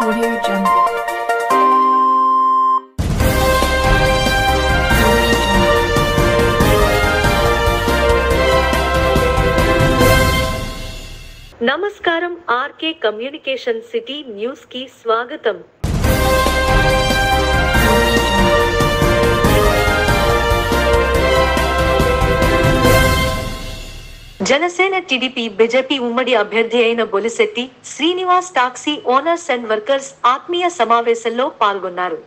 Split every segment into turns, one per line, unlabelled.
Audio Jungle.
నమస్కారం RK communication city news కి స్వాగతం. జనసేన టీడీపీ బీజేపీ ఉమ్మడి అభ్యర్థి అయిన Bolisetti Srinivas taxi owners and workers ఆత్మీయ సమావేశంలో పాల్గొన్నారు.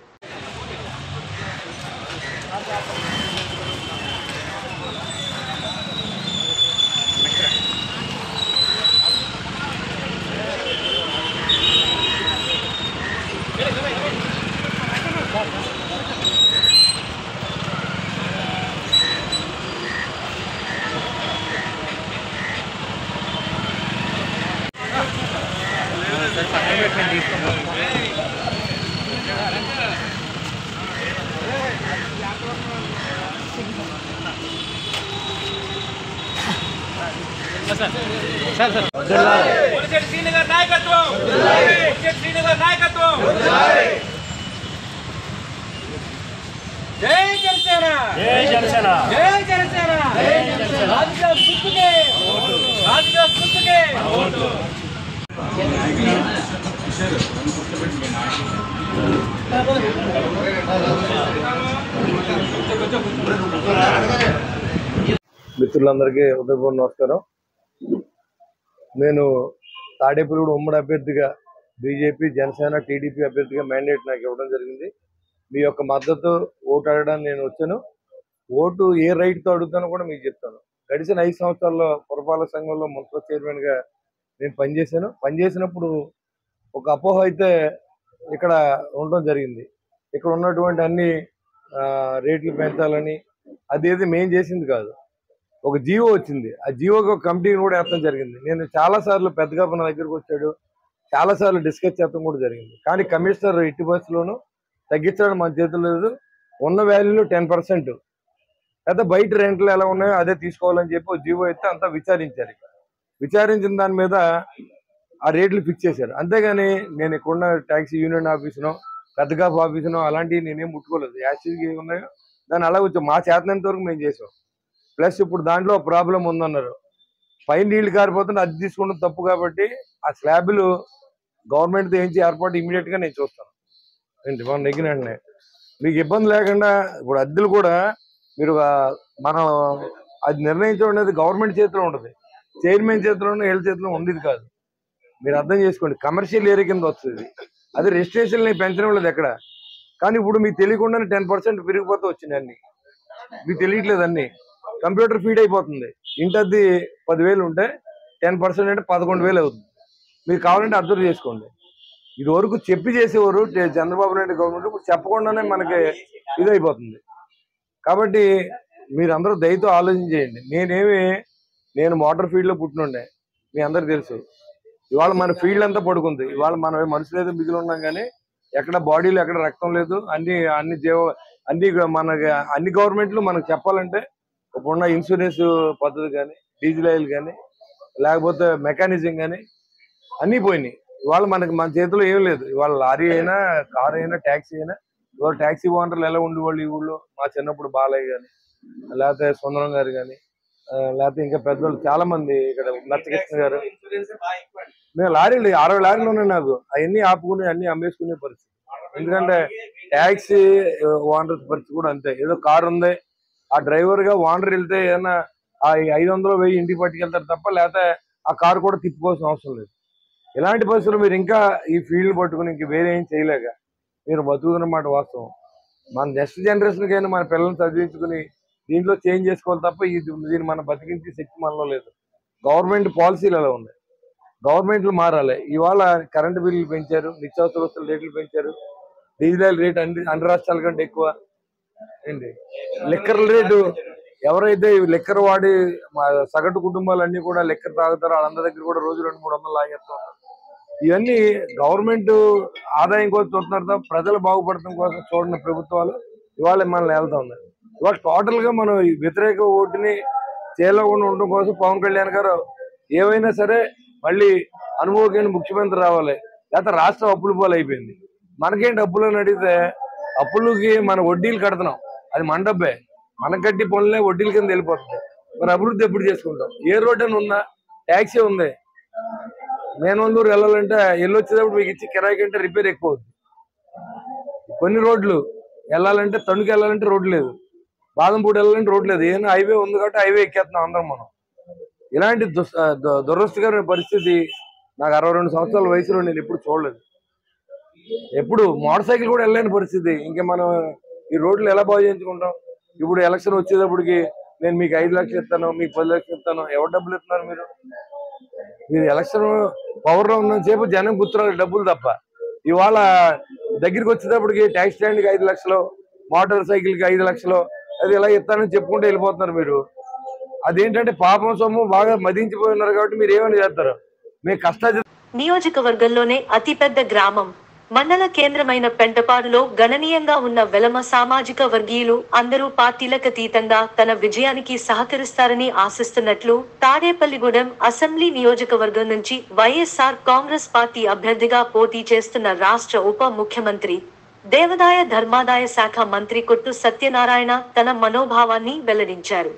జై జనసేన జై జనసేన జై జనసేన జై జనసేన రాజకీయ గుర్తుకే రాజకీయ గుర్తుకే
మిత్రులందరికీ ఉదయపూర్వ నమస్కారం. నేను తాడేపల్లిగూడెం ఉమ్మడి అభ్యర్థిగా బీజేపీ జనసేన టీడీపీ అభ్యర్థిగా మ్యాండేట్ నాకు ఇవ్వడం జరిగింది. మీ యొక్క మద్దతు ఓటు అడగడానికి నేను వచ్చాను. ఓటు ఏ రైట్తో అడుగుతానో కూడా మీకు చెప్తాను. గడిచిన 5 సంవత్సరాల్లో పురపాలక సంఘంలో మున్సిపల్ చైర్మన్గా నేను పనిచేసినప్పుడు ఒక అపోహ అయితే ఇక్కడ ఉండడం జరిగింది. ఇక్కడ ఉన్నటువంటి అన్ని రేట్లు పెంచాలని అదేది మేము చేసింది కాదు. ఒక జీవో వచ్చింది, ఆ జీవోకి ఒక కమిటీని కూడా వేయడం జరిగింది. నేను చాలాసార్లు పెద్దగా నా దగ్గరకు వచ్చాడు, చాలాసార్లు డిస్కస్ చేయడం కూడా జరిగింది. కానీ కమిషనర్ ఎట్టి బస్సులోనూ తగ్గించడం మన చేతులు లేదు. ఉన్న వాల్యూలో 10% అయితే బయట రెంట్లు ఎలా ఉన్నాయో అదే తీసుకోవాలని చెప్పి జీవో అయితే అంతా విచారించారు. విచారించిన దాని మీద ఆ రేట్లు ఫిక్స్ చేశారు. అంతేగాని నేను ఇక్కడున్న ట్యాక్సీ యూనియన్ ఆఫీసునో పెద్దగాఫ్ ఆఫీసునో అలాంటివి నేనేం ముట్టుకోలేదు. యాక్చువల్గా ఉన్నాయో దాన్ని అలా వచ్చాం, మా చేతనంత వరకు మేము చేసాం. ప్లస్ ఇప్పుడు దాంట్లో ప్రాబ్లం ఉందన్నారు, పైన నీళ్లు కారిపోతుంటే అది తీసుకోవడం తప్పు. కాబట్టి ఆ స్లాబులు గవర్నమెంట్తో ఏంచి ఏర్పాటు ఇమీడియట్గా నేను చూస్తాను ఏంటి మనం నెగ్గిన వెంటనే మీకు ఇబ్బంది లేకుండా. ఇప్పుడు అద్దెలు కూడా మీరు మనం అది నిర్ణయించడం అనేది గవర్నమెంట్ చేతిలో ఉంటుంది, చైర్మన్ చేతిలో వీళ్ళ చేతిలో ఉండేది కాదు. మీరు అర్థం చేసుకోండి, కమర్షియల్ ఏరియా కింద వస్తుంది. అది రిజిస్ట్రేషన్ పెంచడం లేదు ఎక్కడ. కానీ ఇప్పుడు మీకు తెలియకుండానే 10% పెరిగిపోతూ వచ్చింది. అన్ని మీకు తెలియట్లేదు. అన్ని కంప్యూటర్ ఫీడ్ అయిపోతుంది. ఇంటద్ది 10,000 ఉంటే 10% అంటే 11,000 అవుతుంది. మీరు కావాలంటే అబ్జర్వ్ చేసుకోండి. ఇది వరకు చెప్పి చేసేవారు చంద్రబాబు నాయుడు గవర్నమెంట్, ఇప్పుడు చెప్పకుండానే మనకి ఇదైపోతుంది. కాబట్టి మీరందరూ దయతో ఆలోచన చేయండి. నేను మోటార్ ఫీల్డ్లో పుట్టినుండే, మీ అందరికి తెలుసు. ఇవాళ మన ఫీల్డ్ అంతా పడుకుంది. ఇవాళ మనం మనుషులు ఏదో మిగిలి ఉన్నాం కానీ ఎక్కడ బాడీలో ఎక్కడ రక్తం లేదు. అన్ని గవర్నమెంట్లు మనకు చెప్పాలంటే ఇప్పుడున్న ఇన్సూరెన్స్ పద్ధతి కానీ, డీజిల్ ఆయిల్ కానీ, లేకపోతే మెకానిజం కానీ అన్నీ పోయినాయి. ఇవాళ మన చేతిలో ఏం లేదు. ఇవాళ లారీ అయినా, కారు అయినా, ట్యాక్సీ అయినా. ఇవాళ ట్యాక్సీ ఓనర్లు ఎలా ఉండేవాళ్ళు ఈ ఊళ్ళో, మా చిన్నప్పుడు బాలయ్య కానీ, లేకపోతే సుందరం గారు కానీ, లేకపోతే ఇంకా పెద్దవాళ్ళు చాలా మంది, ఇక్కడ నచ్చకృష్ణ గారు. నేను లారీలు 60 లారీలు ఉన్నాయి నాకు. అవన్నీ ఆపుకుని అన్ని అమ్మేసుకునే పరిస్థితి. ఎందుకంటే ట్యాక్సీ ఓనర్ పరిస్థితి కూడా అంతే. ఏదో కారు ఉంది, ఆ డ్రైవర్ గా ఓనర్ వెళ్తే ఏదైనా 500, 1000 ఇంటికి పట్టుకెళ్తారు తప్ప, లేకపోతే ఆ కారు కూడా తిప్పుకోవాల్సిన అవసరం లేదు. ఇలాంటి పరిస్థితులు మీరు ఇంకా ఈ ఫీల్డ్ పట్టుకుని ఇంక వేరే ఏం చేయలేక మీరు బతుకుతున్నమాట వాస్తవం. మన నెక్స్ట్ జనరేషన్కి అయినా మన పిల్లల్ని చదివించుకుని దీంట్లో చేంజ్ చేసుకోవాలి తప్ప దీన్ని మనం బతికించే శక్తి మనలో లేదు. గవర్నమెంట్ పాలసీలు ఎలా ఉన్నాయి, గవర్నమెంట్లు మారాలి. ఇవాళ కరెంటు బిల్లులు పెంచారు, నిత్యావసర వస్తువుల రేట్లు పెంచారు, డీజిల్ రేట్ అన్ని రాష్ట్రాల కంటే ఎక్కువ. ఏంటి లిక్కర్ రేటు, ఎవరైతే లిక్కర్ వాడి సగటు కుటుంబాలన్నీ కూడా లిక్కర్ తాగుతారో వాళ్ళందరి దగ్గర కూడా రోజు 200-300 లాగేస్తూ ఉన్నారు. ఇవన్నీ గవర్నమెంట్ ఆదాయం కోసం చూస్తున్నారు తప్ప ప్రజలు బాగుపడటం కోసం చూడని ప్రభుత్వాలు ఇవాళ మనల్ని వెళ్తా ఉన్నాయి. ఇవాళ టోటల్ గా మనం వ్యతిరేక ఓటుని చేయకుండా ఉండడం కోసం పవన్ కళ్యాణ్ గారు ఏవైనా సరే మళ్ళీ అనుభవజ్ఞ ముఖ్యమంత్రి రావాలి, లేకపోతే రాష్ట్రం అప్పుల పాలు అయిపోయింది. మనకేంటి అప్పులు అని అడిగితే అప్పులకి మన వడ్డీలు కడుతున్నాం, అది మన డబ్బే, మన కట్టి పనులే వడ్డీల కింద వెళ్ళిపోతుంది. మరి అభివృద్ధి ఎప్పుడు చేసుకుంటాం? ఏ రోడ్డు అని ఉందా? ట్యాక్సీ ఉంది. మేనవల్లూరు వెళ్ళాలంటే వెళ్ళొచ్చేటప్పుడు మీకు ఇచ్చి కిరాయి కంటే రిపేర్ ఎక్కువ అవుతుంది. కొన్ని రోడ్లు వెళ్ళాలంటే తణుకు వెళ్ళాలంటే రోడ్డు లేదు, బాదంపూడి వెళ్ళాలంటే రోడ్డు లేదు, ఏదైనా హైవే ఉంది కాబట్టి హైవే ఎక్కేస్తున్నాం అందరం మనం. ఇలాంటి దురదృష్టకరమైన పరిస్థితి నాకు 62 సంవత్సరాల వయసులో నేను ఎప్పుడు చూడలేదు. ఎప్పుడు మోటార్ సైకిల్ కూడా వెళ్ళలేని పరిస్థితి. ఇంకా మనం ఈ రోడ్లు ఎలా బాగు చేయించుకుంటాం? ఇప్పుడు ఎలక్షన్ వచ్చేటప్పటికి నేను మీకు 5 లక్షలు ఇస్తాను, మీకు 10 లక్షలు ఇస్తాను. ఎవరు డబ్బులు ఇస్తున్నారు? మీరు ఎలక్షన్ పవర్లో ఉన్నంతసేపు జనం గుర్తున్నారు డబ్బులు తప్ప. ఇవాళ దగ్గరికి వచ్చేటప్పటికి ట్యాక్స్ స్టాండ్కి 5 లక్షలు, మోటార్ సైకిల్కి 5 లక్షలు, అది ఎలా ఇస్తానని చెప్పుకుంటూ వెళ్ళిపోతున్నారు మీరు. అదేంటంటే పాపం సొమ్ము బాగా మదించిపోయి ఉన్నారు కాబట్టి మీరు ఏమైనా చేస్తారు. మీ కష్టాలు.
నియోజకవర్గంలోనే అతిపెద్ద గ్రామం, మండల కేంద్రమైన పెంటపాడులో గణనీయంగా ఉన్న వెలమ సామాజిక వర్గీయులు అందరూ పార్టీలకతీతంగా తన విజయానికి సహకరిస్తారని ఆశిస్తున్నట్లు తాడేపల్లిగూడెం అసెంబ్లీ నియోజకవర్గం నుంచి వైఎస్ఆర్ కాంగ్రెస్ పార్టీ అభ్యర్థిగా పోటీ చేస్తున్న రాష్ట్ర ఉప ముఖ్యమంత్రి, దేవాదాయ ధర్మాదాయ శాఖ మంత్రి కొట్టు సత్యనారాయణ తన మనోభావాన్ని వెల్లడించారు.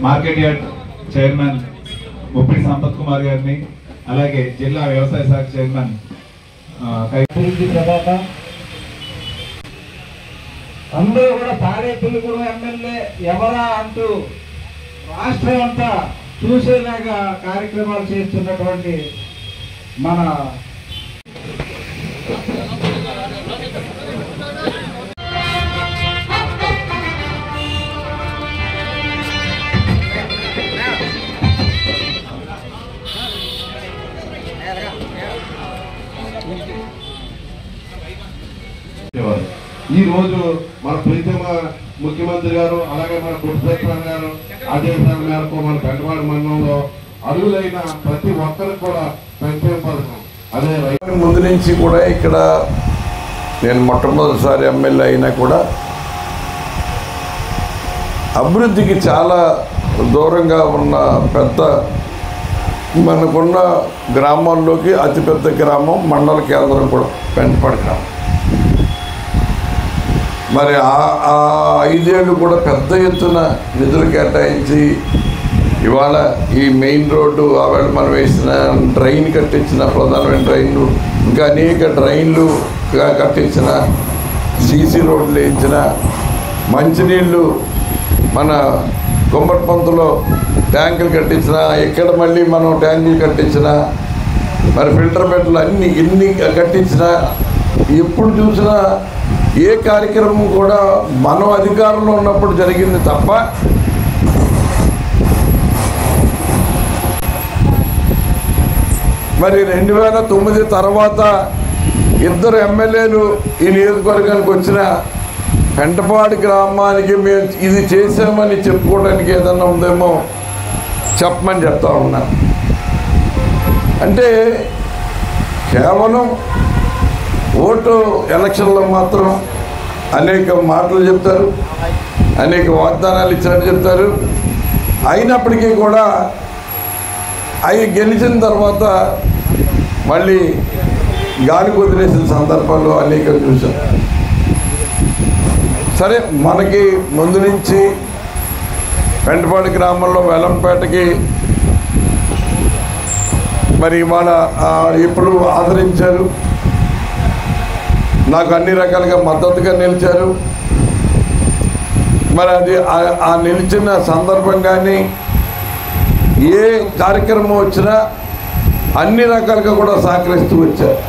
Market yard chairman Muppidi Sampath Kumar గారిని, అలాగే జిల్లా వ్యవసాయ శాఖ చైర్మన్
తర్వాత అందరూ కూడా తాడేపల్లిగూడెం ఎమ్మెల్యే ఎవరా అంటూ రాష్ట్రం అంతా చూసేలాగా కార్యక్రమాలు చేస్తున్నటువంటి మన
ఈ రోజు మన ప్రీతమ ముఖ్యమంత్రి గారు అలాగే మన కుటుంబ గారు ఆదేశాల మేరకు మన పెంటపాడు మండలంలో అర్హులైన ప్రతి ఒక్కరికి కూడా పెన్షన్ పథకం అదే
ముందు నుంచి కూడా ఇక్కడ నేను మొట్టమొదటిసారి ఎమ్మెల్యే అయినా కూడా అభివృద్ధికి చాలా దూరంగా ఉన్న పెద్ద మనకున్న గ్రామాల్లోకి అతిపెద్ద గ్రామం మండల కేంద్రం కూడా పెంటపాడు గ్రామం. మరి ఆ 5 ఏళ్ళు కూడా పెద్ద ఎత్తున నిధులు కేటాయించి ఇవాళ ఈ మెయిన్ రోడ్డు ఆవేళ మనం వేసిన డ్రైన్ కట్టించిన ప్రధానమైన డ్రైన్లు, ఇంకా అనేక డ్రైన్లు కట్టించిన, సీసీ రోడ్లు వేయించిన, మంచినీళ్ళు మన గుమ్మడిపంతులో ట్యాంకులు కట్టించిన, ఎక్కడ మళ్ళీ మనం ట్యాంకులు కట్టించిన, మరి ఫిల్టర్ బెడ్లు అన్నీ ఎన్ని కట్టించిన, ఎప్పుడు చూసినా ఏ కార్యక్రమం కూడా మనం అధికారంలో ఉన్నప్పుడు జరిగింది తప్ప మరి 2009 తర్వాత 2 ఎమ్మెల్యేలు ఈ నియోజకవర్గానికి వచ్చిన పెంటపాడు గ్రామానికి మేము ఇది చేసామని చెప్పుకోవడానికి ఏదన్నా ఉందేమో చెప్పమని చెప్తా ఉన్నా. అంటే కేవలం ఓటు ఎలక్షన్లో మాత్రం అనేక మాటలు చెప్తారు, అనేక వాగ్దానాలు ఇచ్చినట్టు చెప్తారు. అయినప్పటికీ కూడా అవి గెలిచిన తర్వాత మళ్ళీ గాలి వదిలేసిన సందర్భాలు అనేక చూసాం. సరే, మనకి ముందు నుంచి పెంటపాడు గ్రామంలో వెలంపేటకి మరి ఇవాళ ఇప్పుడు ఆదరించారు, నాకు అన్ని రకాలుగా మద్దతుగా నిలిచారు. మరి అది ఆ నిలిచిన సందర్భం కానీ ఏ కార్యక్రమం వచ్చినా అన్ని రకాలుగా కూడా సహకరిస్తూ వచ్చారు.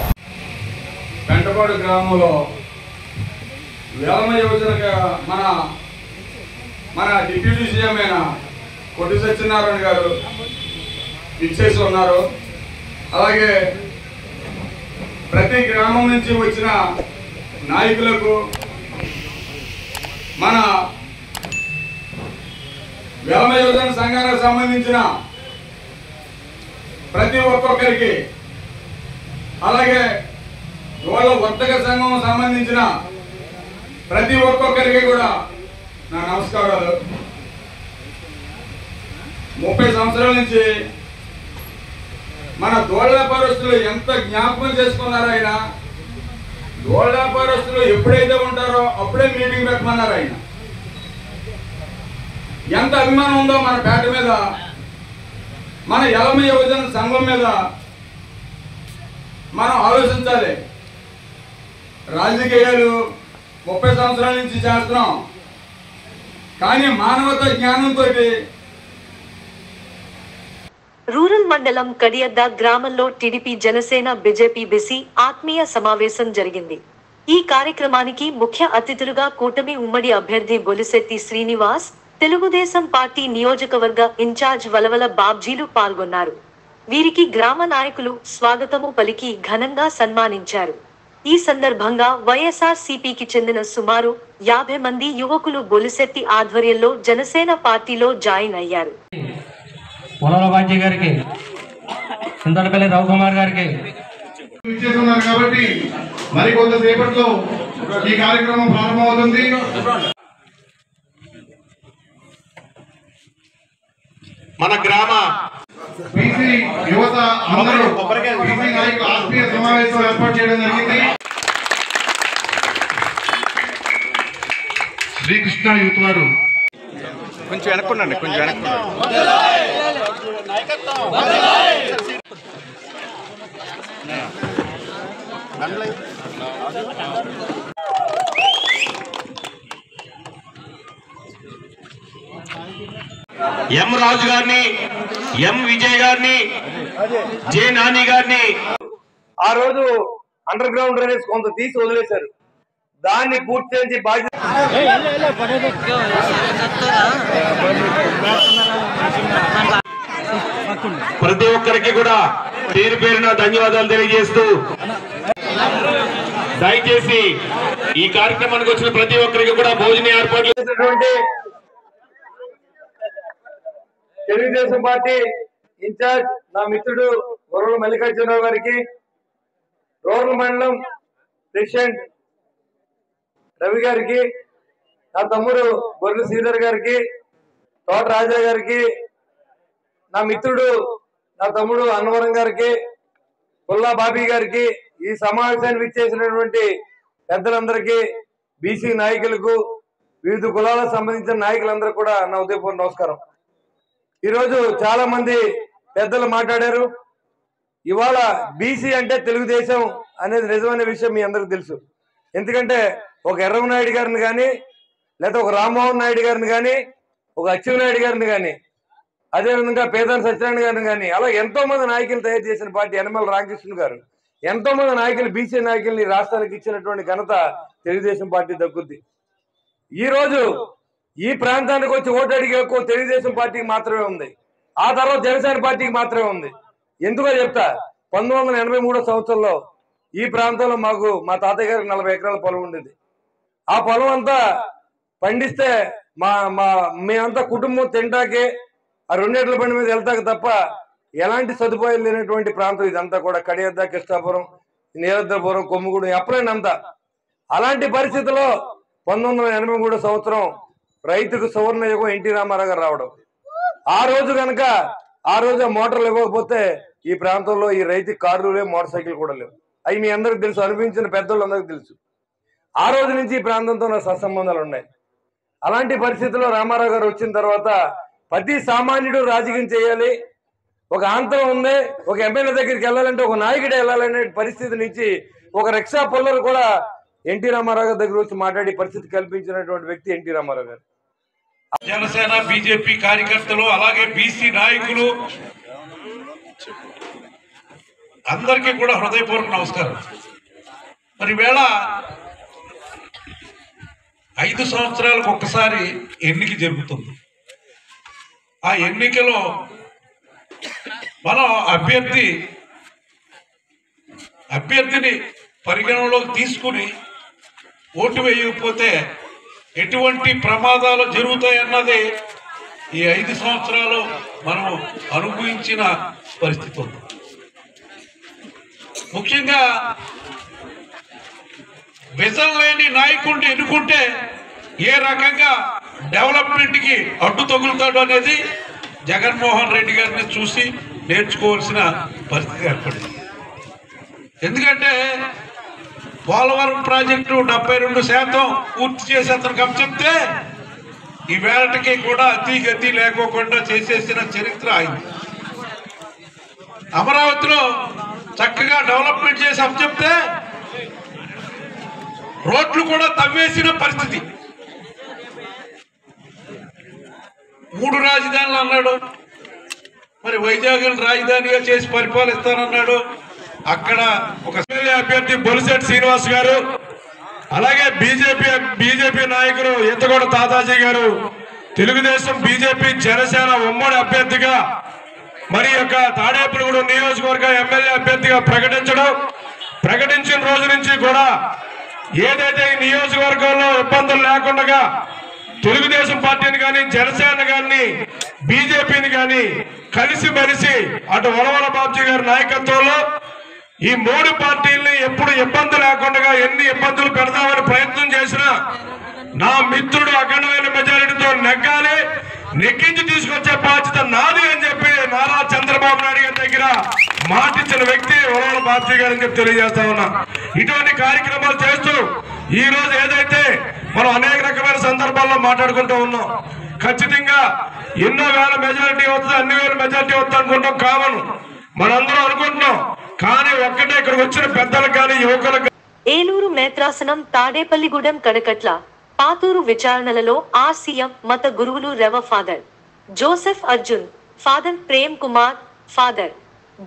పెంటపాడు గ్రామంలో వేలమ యోజనగా మన డిప్యూటీ సీఎం అయిన కొట్టు సత్యనారాయణ గారు ఇచ్చేసి ఉన్నారు. అలాగే ప్రతి గ్రామం నుంచి వచ్చిన నాయకులకు మన వేలమ యోజన సంఘానికి సంబంధించిన ప్రతి ఒక్కొక్కరికి, అలాగే వాళ్ళ వర్తక సంఘం సంబంధించిన ప్రతి ఒక్కొక్కరికి కూడా నా నమస్కారాలు. 30 సంవత్సరాల నుంచి మన దోళ్ళ వ్యాపారస్తులు ఎంత జ్ఞాపకం చేసుకున్నారో ఆయన. దోళ్ళ వ్యాపారస్తులు ఎప్పుడైతే ఉంటారో అప్పుడే మీటింగ్ పెట్టమన్నారు ఆయన. ఎంత అభిమానం ఉందో మన పేట మీద, మన యలమ యువజన సంఘం మీద మనం ఆలోచించాలి. రాజకీయాలు 30 సంవత్సరాల నుంచి చేస్తున్నాం, కానీ మానవతా జ్ఞానంతో
రూరల్ మండలం కడియద్ద గ్రామంలో టీడీపీ జనసేన బీజేపీ బీసీ ఆత్మీయ సమావేశం జరిగింది. ఈ కార్యక్రమానికి ముఖ్య అతిథులుగా కూటమి ఉమ్మడి అభ్యర్థి బొలిశెట్టి శ్రీనివాస్, తెలుగుదేశం పార్టీ నియోజకవర్గ ఇన్ఛార్జ్ వలవల బాబ్జీలు పాల్గొన్నారు. వీరికి గ్రామ నాయకులు స్వాగతము పలికి ఘనంగా సన్మానించారు. ఈ సందర్భంగా వైఎస్ఆర్సీపీకి చెందిన సుమారు 50 మంది యువకులు బొలిశెట్టి ఆధ్వర్యంలో జనసేన పార్టీలో జాయిన్ అయ్యారు.
పొలాల బాధ్య గారికి, చింతలపల్లి రవికుమార్ గారికి
ఇచ్చేస్తున్నారు కాబట్టి మరి కొంతసేపట్లో ఈ కార్యక్రమం ప్రారంభమవుతుంది. మన గ్రామ బీసీ యువత అందరూ బీసీ నాయకుల ఆత్మీయ సమావేశం ఏర్పాటు చేయడం జరిగింది. శ్రీకృష్ణ యూత్ వారు కొంచెం వెనక్కున్నాండి, కొంచెం ఎం రాజు గారిని, ఎం విజయ్ గారిని, జే నాని గారిని
ఆ రోజు అండర్ గ్రౌండ్ డ్రైనేజ్ కొంత తీసి వదిలేశారు. దాన్ని పూర్తి చేసి బాధ్యత
ప్రతి ఒక్కరికి కూడా పేరు పేరున ధన్యవాదాలు తెలియజేస్తూ, దయచేసి ఈ కార్యక్రమానికి వచ్చిన ప్రతి ఒక్కరికి కూడా భోజన ఏర్పాట్లు
చేసినటువంటి తెలుగుదేశం పార్టీ ఇన్ఛార్జ్ నా మిత్రుడు వరుణ మల్లికార్జునరావు గారికి, రూరల్ మండలం ప్రెసిడెంట్ రవి గారికి, నా తమ్ముడు గొర్రెల శ్రీధర్ గారికి, తోట రాజా గారికి, నా మిత్రుడు నా తమ్ముడు అన్నవరం గారికి, పుల్లా బాబీ గారికి, ఈ సమావేశాన్ని విచ్చేసినటువంటి పెద్దలందరికీ, బీసీ నాయకులకు, వివిధ కులాలకు సంబంధించిన నాయకులందరూ కూడా నా ఉదయపూర్వ నమస్కారం. ఈరోజు చాలా మంది పెద్దలు మాట్లాడారు. ఇవాళ బీసీ అంటే తెలుగుదేశం అనేది నిజమైన విషయం మీ అందరికి తెలుసు. ఎందుకంటే ఒక ఎర్రమనాయుడు గారిని కానీ, లేదా ఒక రామ్మోహన్ నాయుడు గారిని కానీ, ఒక అచ్చెన్నాయుడు గారిని కానీ, అదేవిధంగా పేదాని సత్యనారాయణ గారిని కానీ, అలా ఎంతో మంది నాయకులు తయారు చేసిన పార్టీ యనమల రామకృష్ణ గారు, ఎంతో మంది నాయకులు బీసీ నాయకుల్ని రాష్ట్రానికి ఇచ్చినటువంటి ఘనత తెలుగుదేశం పార్టీ దక్కుద్ది. ఈ రోజు ఈ ప్రాంతానికి వచ్చి ఓటు అడిగే హక్కు తెలుగుదేశం పార్టీకి మాత్రమే ఉంది. ఆ తర్వాత జనసేన పార్టీకి మాత్రమే ఉంది. ఎందుకో చెప్తా. 1983 సంవత్సరంలో ఈ ప్రాంతంలో మా తాతయ్య గారికి 40 ఎకరాల పొలం ఉండేది. ఆ పొలం అంతా పండిస్తే మేమంతా కుటుంబం తింటాకే ఆ 2 ఎడ్ల బండి మీద వెళ్తాక తప్ప ఎలాంటి సదుపాయాలు లేనటువంటి ప్రాంతం ఇదంతా కూడా. కడియద్ద, కృష్ణాపురం, నీరద్రపురం, కొమ్ముగూడెం ఎప్పుడైనంతా. అలాంటి పరిస్థితిలో 1983 సంవత్సరం రైతుకు సువర్ణ యుగం ఎన్టీ రామారావు గారు రావడం. ఆ రోజు మోటార్లు ఇవ్వకపోతే ఈ ప్రాంతంలో ఈ రైతు కార్లు లేవు, మోటార్ సైకిల్ కూడా లేవు. అవి మీ అందరికి తెలుసు, అనుభవించిన పెద్దోళ్ళందరికీ తెలుసు. ఆ రోజు నుంచి ఈ ప్రాంతంతో నా సత్సంబంధాలు ఉన్నాయి. అలాంటి పరిస్థితుల్లో రామారావు గారు వచ్చిన తర్వాత ప్రతి సామాన్యుడు రాజకీయం చేయాలి, ఒక ఆంతరం ఉంది, ఒక ఎమ్మెల్యే దగ్గరికి వెళ్ళాలంటే ఒక నాయకుడే వెళ్ళాలనే పరిస్థితి నుంచి ఒక రిక్షా పుల్లలు కూడా ఎన్టీ రామారావు గారి దగ్గర వచ్చి మాట్లాడి పరిస్థితి కల్పించినటువంటి వ్యక్తి ఎన్టీ రామారావు గారు.
జనసేన బీజేపీ కార్యకర్తలు, అలాగే బీసీ నాయకులు అందరికీ కూడా హృదయపూర్వక నమస్కారం. మరి వేళ 5 సంవత్సరాలకు ఒక్కసారి ఎన్నిక జరుగుతుంది. ఆ ఎన్నికలో మనం అభ్యర్థిని పరిగణనలోకి తీసుకుని ఓటు వేయకపోతే ఎటువంటి ప్రమాదాలు జరుగుతాయన్నది
ఈ 5 సంవత్సరాలు మనం అనుభవించిన పరిస్థితి ఉంది. ముఖ్యంగా విజన్ లేని నాయకుడిని ఎన్నుకుంటే ఏ రకంగా డెవలప్మెంట్కి అడ్డు తగులుతాడు అనేది జగన్మోహన్ రెడ్డి గారిని చూసి నేర్చుకోవాల్సిన పరిస్థితి ఏర్పడింది. ఎందుకంటే పోలవరం ప్రాజెక్టు 72% పూర్తి చేసి అతనికి అప్పచెప్తే ఈ వేళకి కూడా అతిగతి లేకోకుండా చేసేసిన చరిత్ర అయింది. అమరావతిలో చక్కగా డెవలప్మెంట్ చేసి అప్పచెప్తే రోడ్లు కూడా తవ్వేసిన పరిస్థితి. 3 రాజధానులు అన్నాడు, మరి వైజాగ్ రాజధానిగా చేసి పరిపాలిస్తానన్నాడు. అక్కడ ఒక ఎమ్మెల్యే అభ్యర్థి బొలిశెట్టి శ్రీనివాస్ గారు, అలాగే బీజేపీ నాయకులు ఈతగొండ తాతాజీ గారు తెలుగుదేశం బీజేపీ జనసేన ఉమ్మడి అభ్యర్థిగా మరి యొక్క తాడేపల్లిగూడెం నియోజకవర్గ ఎమ్మెల్యే అభ్యర్థిగా ప్రకటించిన రోజు నుంచి కూడా ఏదైతే ఈ నియోజకవర్గంలో ఇబ్బందులు లేకుండా తెలుగుదేశం పార్టీని కానీ జనసేన కానీ బీజేపీని కానీ కలిసిమెలిసి అటు వలవల బాబ్జీ గారి నాయకత్వంలో ఈ 3 పార్టీల్ని ఎప్పుడు ఇబ్బంది లేకుండా ఎన్ని ఇబ్బందులు పెడదామని ప్రయత్నం చేసినా నా మిత్రుడు అఖండమైన మెజారిటీతో నెగ్గించి తీసుకొచ్చే బాధ్యత నాది అని చెప్పి నారా చంద్రబాబు నాయుడు గారి దగ్గర మాటిచ్చిన వ్యక్తి వలవల బాబ్జీ గారు అని చెప్పి తెలియజేస్తా ఉన్నా. ఇటువంటి కార్యక్రమాలు చేస్తూ ఈ రోజు ఏదైతే మనం అనేక రకమైన సందర్భాల్లో మాట్లాడుకుంటూ ఉన్నాం, ఖచ్చితంగా ఎన్నో వేల మెజారిటీ వస్తుంది, అన్ని వేల మెజారిటీ వస్తుంది అనుకుంటాం. కావను మనందరం అనుకుంటున్నాం, కానీ ఒక్కటే ఇక్కడికి వచ్చిన పెద్దలకు కానీ యువకులకు.
ఏలూరు మేత్రాసనం తాడేపల్లిగూడెం కడకట్ల పాతూరు విచారణలలో ఆర్సీఎం మత గురువులు rev father Joseph Arjun, father Prem Kumar, father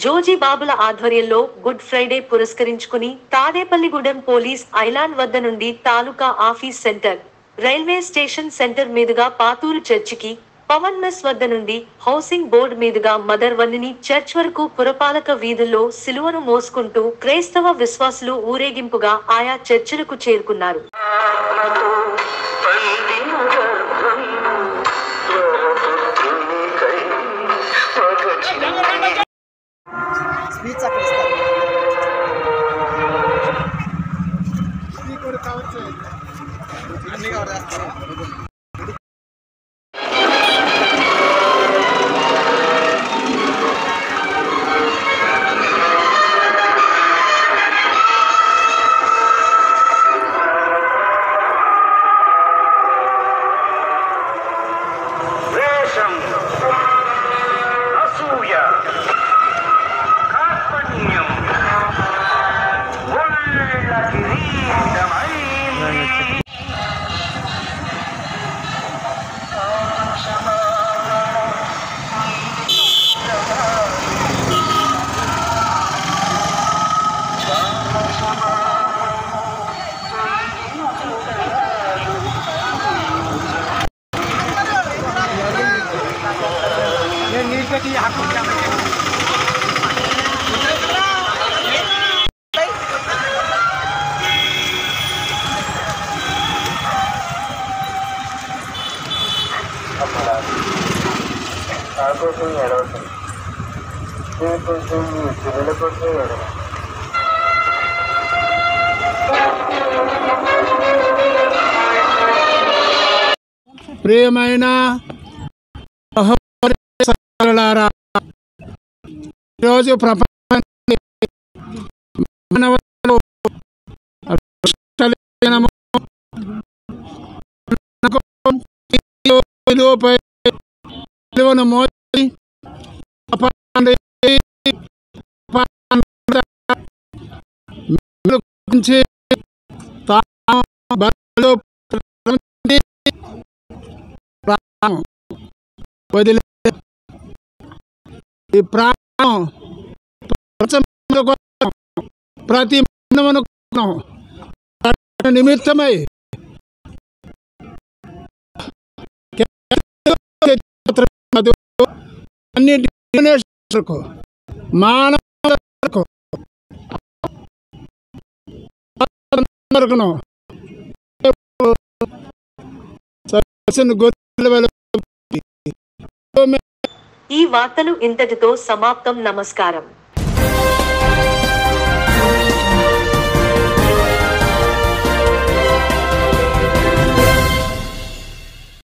Joji బాబుల ఆధ్వర్యంలో గుడ్ ఫ్రైడే పురస్కరించుకుని తాడేపల్లిగూడెం పోలీస్ ఐలాండ్ వద్ద నుండి taluka office centre, railway station centre మీదుగా పాతూరు చర్చికి, పవన్ మెస్ వద్ద నుండి హౌసింగ్ బోర్డు మీదుగా మదర్ వన్నిని చర్చ్ వరకు పురపాలక వీధుల్లో సిలువను మోసుకుంటూ క్రైస్తవ విశ్వాసులు ఊరేగింపుగా ఆయా చర్చిలకు చేరుకున్నారు.
ప్రియమైన సహోదరులారా, ఈరోజు ప్రపంచాన్ని మానవతలో విలువను మోసి వదిలే ఈ ప్రాణం ప్రతి నిమిత్తమై అన్నింటి మానవకు
ఈ వార్తలు ఇంతటితో సమాప్తం. నమస్కారం.